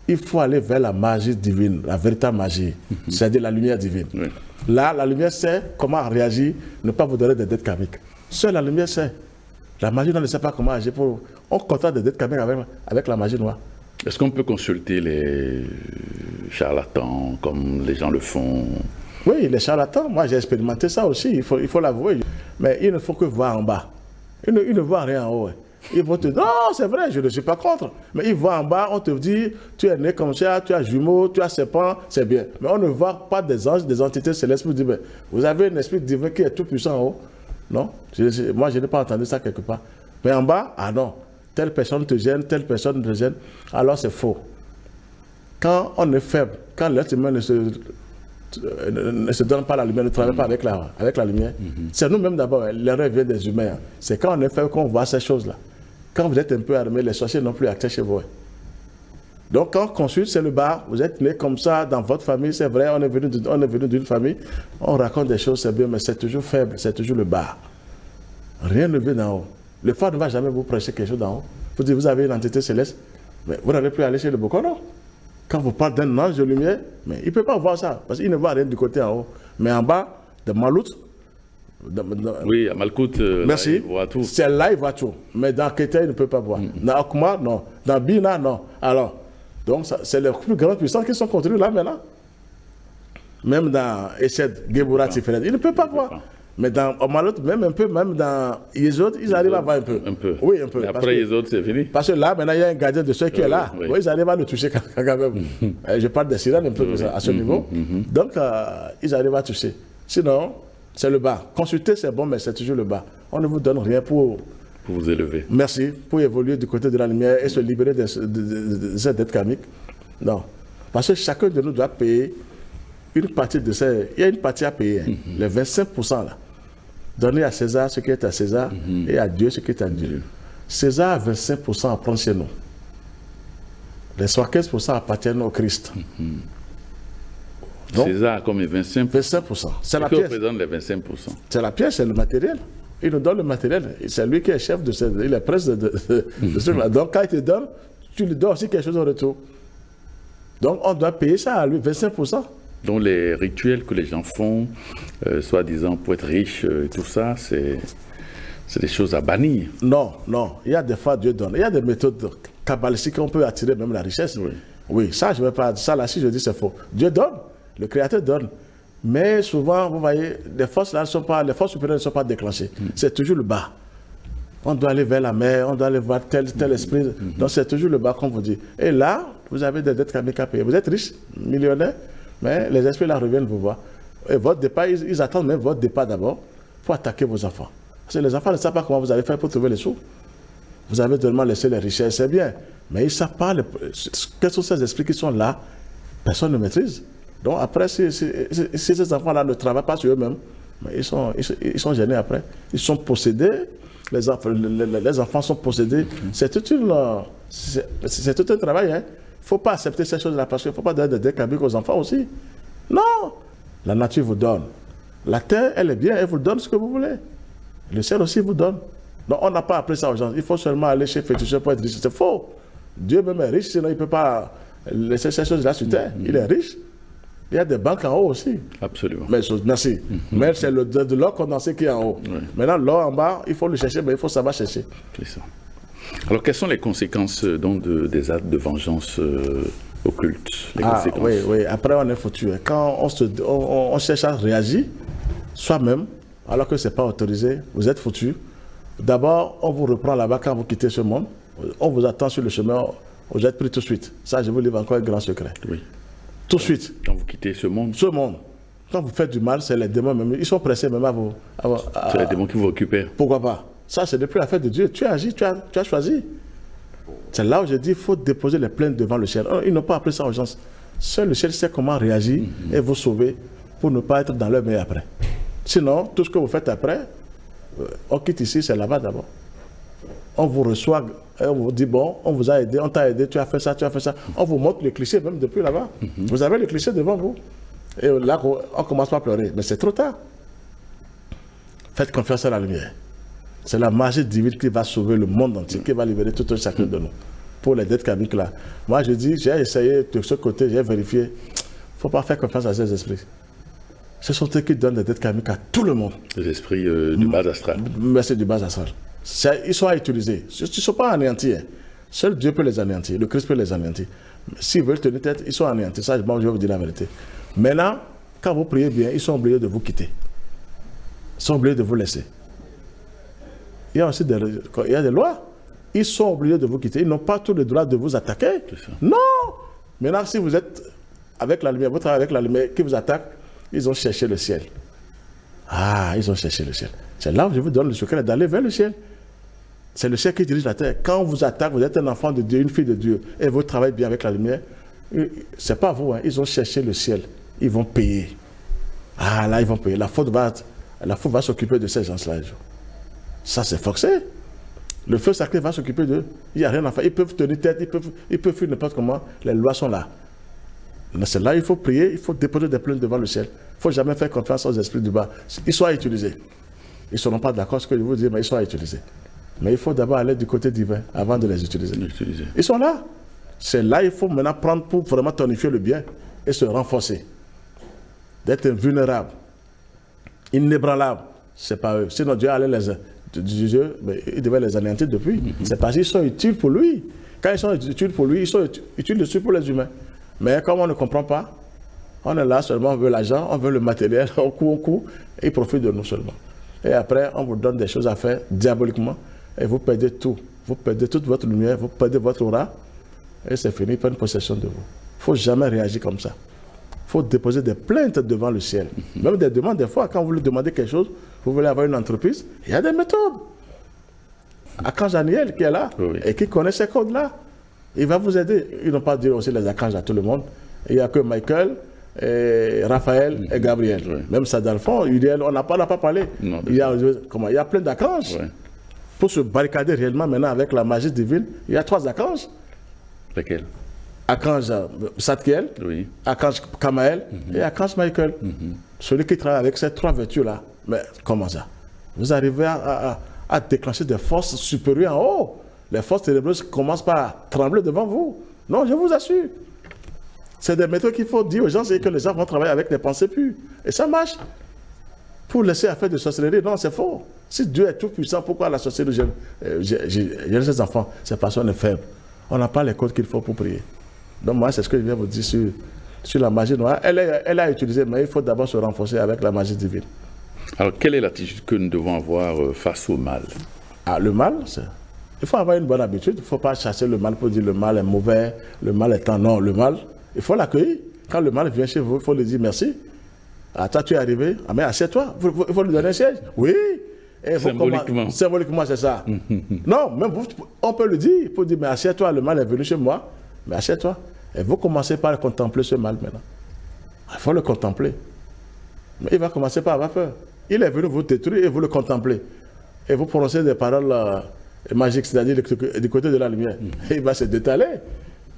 Il faut aller vers la magie divine, la véritable magie. C'est-à-dire la lumière divine. Oui. Là, la lumière sait comment réagir, ne pas vous donner des dettes karmiques. Seule la lumière sait. La magie ne sait pas comment agir. On contente des dettes karmiques avec la magie noire. Est-ce qu'on peut consulter les charlatans comme les gens le font? Oui, les charlatans, moi j'ai expérimenté ça aussi, il faut l'avouer. Mais il ne faut que voir en bas. Ils ne voient rien en haut. Ils vont te dire, non, c'est vrai, je ne suis pas contre. Mais ils voient en bas, on te dit, tu es né comme ça, tu as jumeau, tu as serpent, c'est bien. Mais on ne voit pas des anges, des entités célestes pour dire, ben, vous avez un esprit divin qui est tout puissant en haut. Non, moi je n'ai pas entendu ça quelque part. Mais en bas, ah non, telle personne te gêne, telle personne te gêne, alors c'est faux. Quand on est faible, quand l'être humain ne se donne pas la lumière, ne travaille pas avec la lumière, c'est nous-mêmes d'abord, l'erreur vient des humains. C'est quand on est faible qu'on voit ces choses-là. Quand vous êtes un peu armé, les sorciers n'ont plus accès chez vous. Donc quand on consulte, c'est le bas, vous êtes né comme ça, dans votre famille, c'est vrai, on est venu d'une famille, on raconte des choses, c'est bien, mais c'est toujours faible, c'est toujours le bas. Rien ne vient d'en haut. Le phare ne va jamais vous prêcher quelque chose d'en haut. Vous dites, vous avez une entité céleste, mais vous n'allez plus aller chez le Boko, non? Quand vous parlez d'un ange de lumière, mais il ne peut pas voir ça, parce qu'il ne voit rien du côté en haut. Mais en bas, de Malout, oui, à Malkout, merci. Là, il voit tout. C'est là, il voit tout. Mais dans Kéta, il ne peut pas voir. Dans Akuma, non. Dans Bina, non. Alors, donc, c'est les plus grandes puissances qui sont contrôlées là maintenant. Même dans Essed, Gebura, Tiferet, il ne peut pas voir. Mais dans Omalot, même un peu, même dans Yezod, ils arrivent à voir un peu. Un peu. Oui, un peu. Et après Yezod, c'est fini. Parce que là, maintenant, il y a un gardien de ceux qui est là. Oui. Ils arrivent à le toucher quand même. Je parle des sirènes un peu à ce niveau. Donc, ils arrivent à toucher. Sinon, c'est le bas. Consulter, c'est bon, mais c'est toujours le bas. On ne vous donne rien pour vous élever. Merci. Pour évoluer du côté de la lumière et se libérer de cette dette karmique. Non. Parce que chacun de nous doit payer une partie de ces... Il y a une partie à payer. Les 25% là. Donner à César ce qui est à César et à Dieu ce qui est à Dieu. César a 25% à prendre chez nous. Les 75% appartiennent au Christ. Donc, César a combien? 25%. 25%. C'est la pièce. Que représente les 25%? C'est la pièce, c'est le matériel. Il nous donne le matériel. C'est lui qui est chef de ce... Il est presse de ce truc-là. Donc quand il te donne, tu lui donnes aussi quelque chose en retour. Donc on doit payer ça à lui, 25%. Donc les rituels que les gens font, soi-disant pour être riches et tout ça, c'est des choses à bannir. Non, non. Il y a des fois Dieu donne. Il y a des méthodes kabbalistiques qu'on peut attirer même la richesse. Oui, oui, ça je ne vais pas... Ça là, si je dis c'est faux. Dieu donne. Le Créateur donne. Mais souvent, vous voyez, les forces là ne sont pas, les forces supérieures ne sont pas déclenchées. C'est toujours le bas. On doit aller vers la mer, on doit aller voir tel esprit. Donc c'est toujours le bas, comme vous dites. Et là, vous avez des dettes karmiques à payer. Vous êtes riche, millionnaire, mais les esprits là reviennent vous voir. Et votre départ, ils attendent même votre départ d'abord pour attaquer vos enfants. Parce que les enfants ne savent pas comment vous allez faire pour trouver les sous. Vous avez tellement laissé les richesses, c'est bien. Mais ils ne savent pas quels sont ces esprits qui sont là. Personne ne maîtrise. Donc après, si ces enfants-là ne travaillent pas sur eux-mêmes, ils sont gênés après. Ils sont possédés, les enfants sont possédés. C'est tout un travail. Il ne faut pas accepter ces choses-là parce qu'il ne faut pas donner des dettes karmiques aux enfants aussi. Non! La nature vous donne. La terre, elle est bien, elle vous donne ce que vous voulez. Le ciel aussi vous donne. Donc on n'a pas appris ça aux gens. Il faut seulement aller chez féticheur pour être riche. C'est faux. Dieu même est riche, sinon il ne peut pas laisser ces choses-là sur terre. Il est riche. Il y a des banques en haut aussi. Absolument. Mais, merci. Mais c'est de l'or condensé qui est en haut. Oui. Maintenant, l'or en bas, il faut le chercher, mais il faut savoir chercher. C'est ça. Alors, quelles sont les conséquences donc, des actes de vengeance occulte? Oui, oui. Après, on est foutu. Quand on cherche à réagir, soi-même, alors que ce n'est pas autorisé, vous êtes foutu. D'abord, on vous reprend là-bas quand vous quittez ce monde. On vous attend sur le chemin, vous êtes pris tout de suite. Ça, je vous livre encore un grand secret. Oui. Tout de suite. Quand vous quittez ce monde. Ce monde. Quand vous faites du mal, c'est les démons même. Ils sont pressés même à vous. C'est les démons qui vous récupèrent. Pourquoi pas? Ça, c'est depuis l'affaire de Dieu. Tu as agi, tu as choisi. C'est là où je dis qu'il faut déposer les plaintes devant le ciel. Ils n'ont pas appelé ça urgence. Seul le ciel sait comment réagir et vous sauver pour ne pas être dans leur main après. Sinon, tout ce que vous faites après, on quitte ici, c'est là-bas d'abord. On vous reçoit, et on vous dit, bon, on vous a aidé, on t'a aidé, tu as fait ça, tu as fait ça. On vous montre les clichés même depuis là-bas. Vous avez les clichés devant vous. Et là, on commence pas à pleurer. Mais c'est trop tard. Faites confiance à la lumière. C'est la magie divine qui va sauver le monde entier, qui va libérer tout un chacun de nous. Pour les dettes karmiques là. Moi, je dis, j'ai essayé de ce côté, j'ai vérifié. Il ne faut pas faire confiance à ces esprits. Ce sont eux qui donnent des dettes karmiques à tout le monde. Les esprits du bas astral. Mais c'est du bas astral. Ils sont à utiliser. Ils ne sont pas anéantis. Seul Dieu peut les anéantir. Le Christ peut les anéantir. S'ils veulent tenir tête, ils sont anéantis. Ça, bon, je vais vous dire la vérité. Maintenant, quand vous priez bien, ils sont obligés de vous quitter. Ils sont obligés de vous laisser. Il y a aussi des lois. Ils sont obligés de vous quitter. Ils n'ont pas tout le droit de vous attaquer. Non. Maintenant, si vous êtes avec la lumière, vous travaillez avec la lumière qui vous attaque, ils ont cherché le ciel. Ah, ils ont cherché le ciel. C'est là où je vous donne le secret d'aller vers le ciel. C'est le ciel qui dirige la terre. Quand on vous attaque, vous êtes un enfant de Dieu, une fille de Dieu, et vous travaillez bien avec la lumière, c'est pas vous, hein. Ils ont cherché le ciel. Ils vont payer. Ah, là, ils vont payer. La faute va s'occuper de ces gens-là. Ça, c'est forcé. Le feu sacré va s'occuper d'eux. Il n'y a rien à faire. Ils peuvent tenir tête, ils peuvent faire n'importe comment. Les lois sont là. C'est là il faut prier, il faut déposer des plaintes devant le ciel. Il ne faut jamais faire confiance aux esprits du bas. Ils sont à utiliser. Ils ne seront pas d'accord ce que je vous dis, mais ils sont à utiliser. Mais il faut d'abord aller du côté divin avant de les utiliser. Ils sont là. C'est là qu'il faut maintenant prendre pour vraiment tonifier le bien et se renforcer. D'être invulnérable, inébranlable. Ce n'est pas eux. Sinon Dieu allait il devait les anéantir depuis. C'est parce qu'ils sont utiles pour lui. Quand ils sont utiles pour lui, ils sont utiles aussi pour les humains. Mais comme on ne comprend pas, on est là seulement, on veut l'argent, on veut le matériel, on court, et ils profitent de nous seulement. Et après, on vous donne des choses à faire diaboliquement, et vous perdez tout. Vous perdez toute votre lumière, vous perdez votre aura, et c'est fini, ils prennent possession de vous. Il ne faut jamais réagir comme ça. Il faut déposer des plaintes devant le ciel. Même des demandes, des fois, quand vous lui demandez quelque chose, vous voulez avoir une entreprise, il y a des méthodes. Archange Daniel qui est là, et qui connaît ces codes-là, il va vous aider. Ils n'ont pas dit aussi les archanges à tout le monde. Il n'y a que Michael, et Raphaël et Gabriel. Même Sadalphon, Uriel, on n'a pas parlé. Non, il y a plein d'archanges. Pour se barricader réellement maintenant avec la magie divine, il y a 3 archanges. Lesquels? Archange Satkiel, archange Kamael et archange Michael. Celui qui travaille avec ces 3 vertus-là. Mais comment ça? Vous arrivez à déclencher des forces supérieures en haut. Les forces ténébreuses commencent par trembler devant vous. Non, je vous assure. C'est des méthodes qu'il faut dire aux gens, c'est que les gens vont travailler avec des pensées pures. Et ça marche. Pour laisser à faire de sorcellerie, non, c'est faux. Si Dieu est tout puissant, pourquoi la sorcellerie j'ai ces enfants? C'est parce qu'on est faible. On n'a pas les codes qu'il faut pour prier. Donc moi, c'est ce que je viens vous dire sur la magie noire. Elle a utilisé, mais il faut d'abord se renforcer avec la magie divine. Alors, quelle est l'attitude que nous devons avoir face au mal? Ah, le mal, il faut avoir une bonne habitude. Il ne faut pas chasser le mal pour dire le mal est mauvais, le mal est en non. Le mal, il faut l'accueillir. Quand le mal vient chez vous, il faut lui dire merci. Ah, toi, tu es arrivé. Ah, mais assieds-toi. Il faut lui donner un siège. Oui. Et symboliquement. Symboliquement, c'est ça. Non, même vous, on peut le dire. Il faut dire, mais assieds-toi, le mal est venu chez moi. Mais assieds-toi. Et vous commencez par contempler ce mal maintenant. Il faut le contempler. Mais il va commencer par avoir peur. Il est venu vous détruire et vous le contemplez. Et vous prononcez des paroles magiques, c'est-à-dire du côté de la lumière. Et il va se détaler.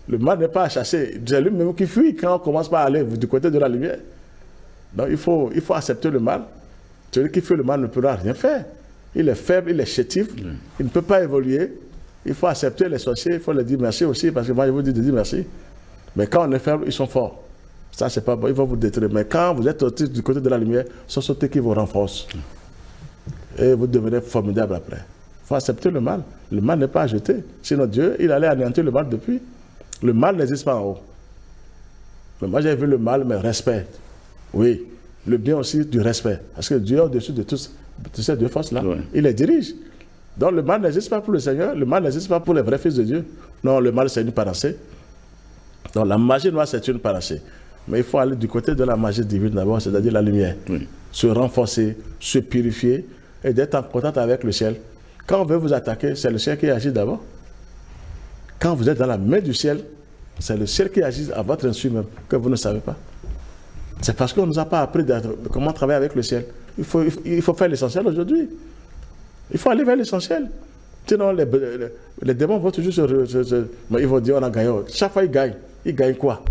Le mal n'est pas à chasser. C'est lui-même qui fuit quand on commence par aller du côté de la lumière. Donc il faut accepter le mal. Celui qui fait le mal ne pourra rien faire. Il est faible, il est chétif, il ne peut pas évoluer. Il faut accepter les sorciers, il faut leur dire merci aussi, parce que moi je vous dis de dire merci. Mais quand on est faible, ils sont forts. Ça, c'est pas bon, ils vont vous détruire. Mais quand vous êtes du côté de la lumière, ce sont eux qui vous renforcent. Et vous devenez formidable après. Il faut accepter le mal. Le mal n'est pas à jeter. Sinon Dieu, il allait anéantir le mal depuis. Le mal n'existe pas en haut. Mais moi j'ai vu le mal, mais respect. Oui. Le bien aussi du respect. Parce que Dieu est au-dessus de ces 2 forces-là. Il les dirige. Donc le mal n'existe pas pour le Seigneur. Le mal n'existe pas pour les vrais fils de Dieu. Non, le mal c'est une panacée. Donc la magie noire c'est une panacée. Mais il faut aller du côté de la magie divine d'abord, c'est-à-dire la lumière. Se renforcer, se purifier et d'être en contact avec le ciel. Quand on veut vous attaquer, c'est le ciel qui agit d'abord. Quand vous êtes dans la main du ciel, c'est le ciel qui agit à votre insu même, que vous ne savez pas. C'est parce qu'on ne nous a pas appris comment travailler avec le ciel. Il faut faire l'essentiel aujourd'hui. Il faut aller vers l'essentiel. Sinon, les démons vont toujours ils vont dire on a gagné. Chaque fois, ils gagnent. Ils gagnent quoi?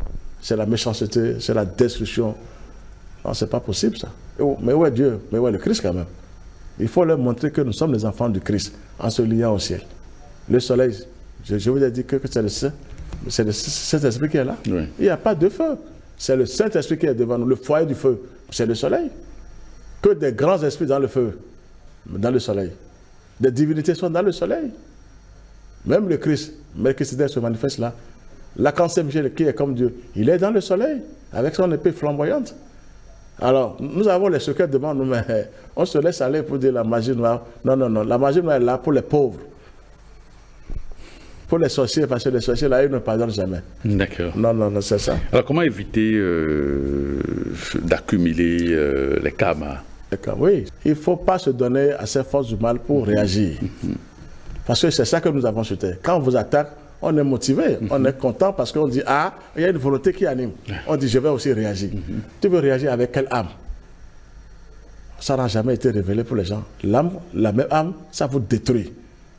C'est la méchanceté, c'est la destruction. Non, c'est pas possible ça. Mais où est Dieu? Mais où est le Christ quand même? Il faut leur montrer que nous sommes les enfants du Christ en se liant au ciel. Le soleil, je vous ai dit que c'est le Saint-Esprit qui est là. Oui. Il n'y a pas de feu. C'est le Saint-Esprit qui est devant nous. Le foyer du feu, c'est le soleil. Que des grands esprits dans le feu, dans le soleil. Des divinités sont dans le soleil. Même le Christ, Melchisedec se manifeste là. L'archange Michel qui est comme Dieu, il est dans le soleil, avec son épée flamboyante. Alors, nous avons les secrets devant nous, mais on se laisse aller pour dire la magie noire. Non, non, non, la magie noire est là pour les pauvres. Pour les sorciers, parce que les sorciers, là, ils ne pardonnent jamais. D'accord. Non, non, non, c'est ça. Alors, comment éviter d'accumuler les karmas? Oui, il ne faut pas se donner à ces forces du mal pour réagir. Parce que c'est ça que nous avons sur terre. Quand on vous attaque, on est motivé, on est content parce qu'on dit, ah, il y a une volonté qui anime. On dit, je vais aussi réagir. Tu veux réagir avec quelle âme? Ça n'a jamais été révélé pour les gens. L'âme, la même âme, ça vous détruit.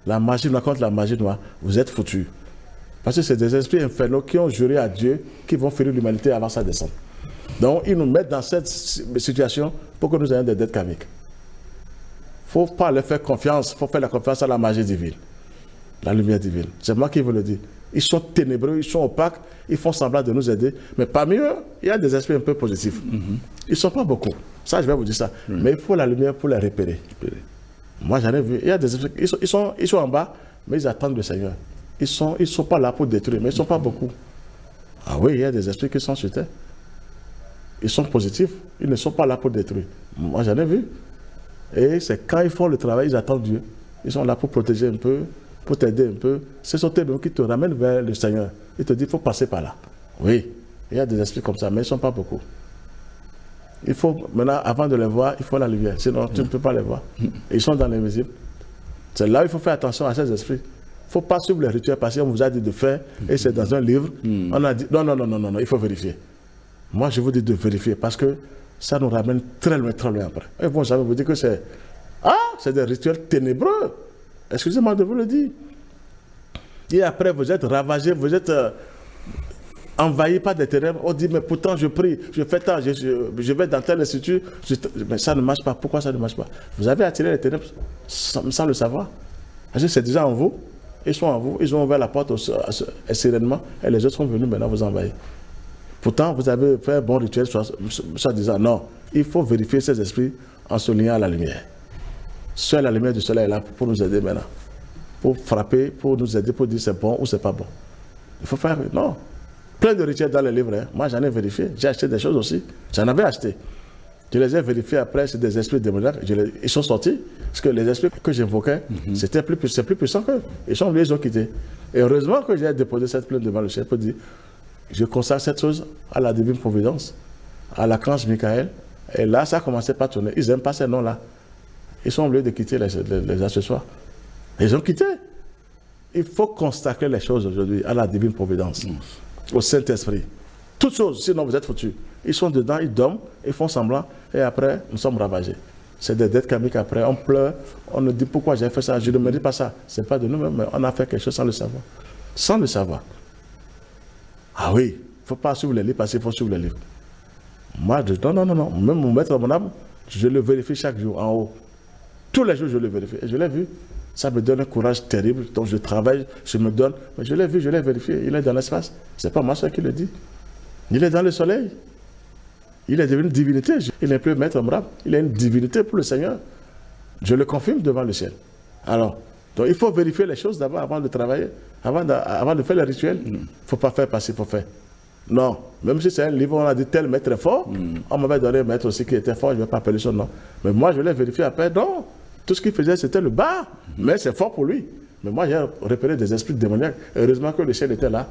La magie noire contre la magie noire, vous êtes foutus. Parce que c'est des esprits infernaux qui ont juré à Dieu qui vont férir l'humanité avant sa descente. Donc, ils nous mettent dans cette situation pour que nous ayons des dettes karmiques. Il ne faut pas leur faire confiance, il faut faire la confiance à la magie divine, la lumière divine. C'est moi qui vous le dis. Ils sont ténébreux, ils sont opaques, ils font semblant de nous aider. Mais parmi eux, il y a des esprits un peu positifs. Ils ne sont pas beaucoup. Ça, je vais vous dire ça. Mais il faut la lumière pour les repérer. Moi, j'en ai vu. Il y a des esprits, ils sont en bas, mais ils attendent le Seigneur. Ils ne sont pas là pour détruire, mais ils ne sont pas beaucoup. Ah oui, il y a des esprits qui sont sur terre. Ils sont positifs, ils ne sont pas là pour détruire. Moi, j'en ai vu. Et c'est quand ils font le travail, ils attendent Dieu. Ils sont là pour protéger un peu, pour t'aider un peu. Ce sont eux qui te ramènent vers le Seigneur. Ils te disent, il faut passer par là. Oui, il y a des esprits comme ça, mais ils ne sont pas beaucoup. Il faut, maintenant, avant de les voir, il faut la lumière. Sinon, tu ne peux pas les voir. Ils sont dans l'invisible. C'est là où il faut faire attention à ces esprits. Il ne faut pas suivre les rituels parce qu'on vous a dit de faire, et c'est dans un livre. On a dit, non, non, non, non, non, il faut vérifier. Moi, je vous dis de vérifier parce que ça nous ramène très loin après. Ils vont jamais vous dire que c'est des rituels ténébreux. Excusez-moi de vous le dire. Et après, vous êtes ravagés, vous êtes envahis par des ténèbres. On dit, mais pourtant, je prie, je fais tant, je vais dans tel institut. Mais ça ne marche pas. Pourquoi ça ne marche pas? Vous avez attiré les ténèbres sans le savoir. Parce que c'est déjà en vous. Ils sont en vous. Ils ont ouvert la porte sereinement. Et les autres sont venus maintenant vous envahir. Pourtant, vous avez fait un bon rituel, soit disant non, il faut vérifier ces esprits en se liant à la lumière. Seule la lumière du soleil est là pour nous aider maintenant. Pour frapper, pour nous aider, pour dire c'est bon ou c'est pas bon. Il faut faire, non. Plein de rituels dans les livres. Hein. Moi, j'en ai vérifié. J'ai acheté des choses aussi. J'en avais acheté. Je les ai vérifiés après, c'est des esprits démoniaques. Ils sont sortis. Parce que les esprits que j'invoquais, c'est plus puissant qu'eux. Ils ont quitté. Et heureusement que j'ai déposé cette plainte devant le chef pour dire, je consacre cette chose à la divine providence, à l'archange Michael. Et là, ça a commencé par tourner. Ils n'aiment pas ces noms-là. Ils sont obligés de quitter les accessoires. Ils ont quitté. Il faut consacrer les choses aujourd'hui à la divine providence, au Saint-Esprit. Toutes choses, sinon vous êtes foutus. Ils sont dedans, ils dorment, ils font semblant, et après, nous sommes ravagés. C'est des dettes karmiques après. On pleure, on nous dit pourquoi j'ai fait ça. Je ne me dis pas ça. Ce n'est pas de nous-mêmes, mais on a fait quelque chose sans le savoir. Sans le savoir. Ah oui, il ne faut pas suivre les livres parce qu'il faut suivre les livres. Moi, non. Même mon maître, mon âme, je le vérifie chaque jour en haut. Tous les jours, je le vérifie. Et je l'ai vu. Ça me donne un courage terrible. Donc je travaille, je me donne. Mais je l'ai vu, je l'ai vérifié. Il est dans l'espace. Ce n'est pas moi seul qui le dit. Il est dans le soleil. Il est devenu une divinité. Il n'est plus maître mon âme. Il est une divinité pour le Seigneur. Je le confirme devant le ciel. Alors, donc il faut vérifier les choses d'abord avant de travailler. Avant de faire les rituels, il ne faut pas faire parce qu'il faut faire. Non, même si c'est un livre, on a dit tel maître est fort, on m'avait donné un maître aussi qui était fort, je ne vais pas appeler son nom. Mais moi, je l'ai vérifié après, non, tout ce qu'il faisait, c'était le bas, mais c'est fort pour lui. Mais moi, j'ai repéré des esprits démoniaques, heureusement que le ciel était là.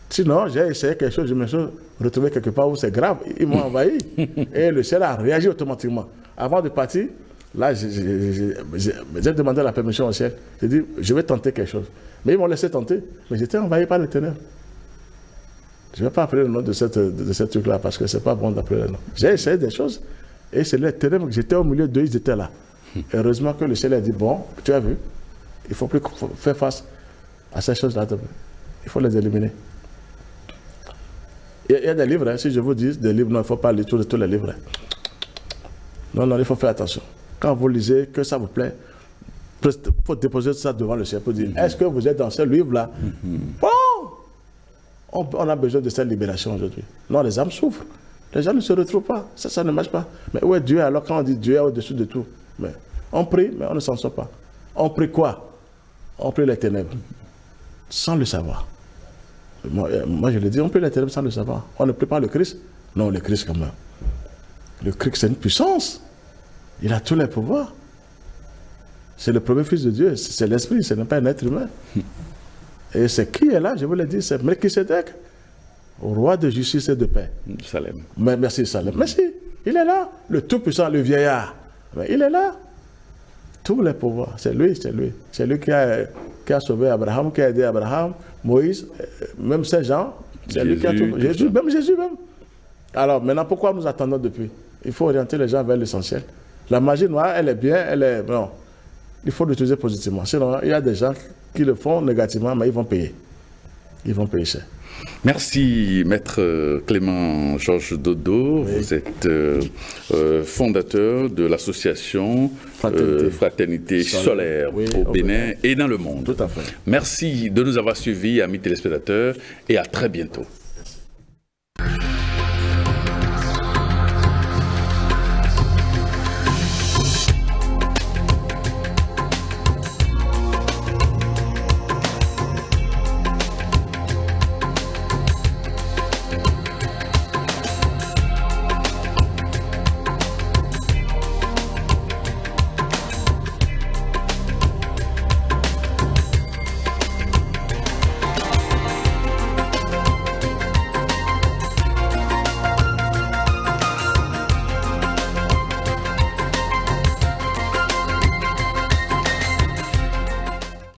Sinon, j'ai essayé quelque chose, je me suis retrouvé quelque part où c'est grave, ils m'ont envahi, et le ciel a réagi automatiquement. Avant de partir, Là, j'ai demandé la permission au ciel. J'ai dit, je vais tenter quelque chose. Mais ils m'ont laissé tenter. Mais j'étais envahi par les ténèbres. Je ne vais pas appeler le nom de ce truc-là parce que ce n'est pas bon d'appeler le nom. J'ai essayé des choses et c'est les ténèbres que j'étais au milieu d'eux, ils étaient là. Heureusement que le ciel a dit, bon, tu as vu, il ne faut plus faire face à ces choses-là. Il faut les éliminer. Il y a des livres, hein, si je vous dis des livres, non, il ne faut pas lire tous les livres. Hein. Non, non, il faut faire attention. Quand vous lisez, que ça vous plaît, il faut déposer ça devant le ciel pour dire, est-ce que vous êtes dans ce livre-là? Bon, on a besoin de cette libération aujourd'hui. Non, les âmes souffrent. Les gens ne se retrouvent pas. Ça ne marche pas. Mais où est Dieu alors quand on dit Dieu est au-dessus de tout? Mais on prie, mais on ne s'en sort pas. On prie quoi? On prie les ténèbres. Sans le savoir. Moi je le dis, on prie les ténèbres sans le savoir. On ne prie pas le Christ. Non, le Christ quand même. Le Christ c'est une puissance. Il a tous les pouvoirs. C'est le premier fils de Dieu. C'est l'esprit, ce n'est pas un être humain. Et c'est qui est là, je vous l'ai dit, c'est Melchisédek, roi de justice et de paix. Salem. Mais merci Salem. Merci, il est là. Le tout-puissant, le vieillard. Mais il est là. Tous les pouvoirs, c'est lui, c'est lui. C'est lui qui a sauvé Abraham, qui a aidé Abraham, Moïse, même Saint Jean. C'est lui qui a tout. Jésus même. Alors maintenant, pourquoi nous attendons depuis? Il faut orienter les gens vers l'essentiel. La magie noire, elle est bien, elle est... Non. Il faut l'utiliser positivement. Sinon, il y a des gens qui le font négativement, mais ils vont payer. Ils vont payer cher. Merci, Maître Clément Georges Dodo. Oui. Vous êtes fondateur de l'association Fraternité Solaire au Bénin et dans le monde. Tout à fait. Merci de nous avoir suivis, amis téléspectateurs, et à très bientôt.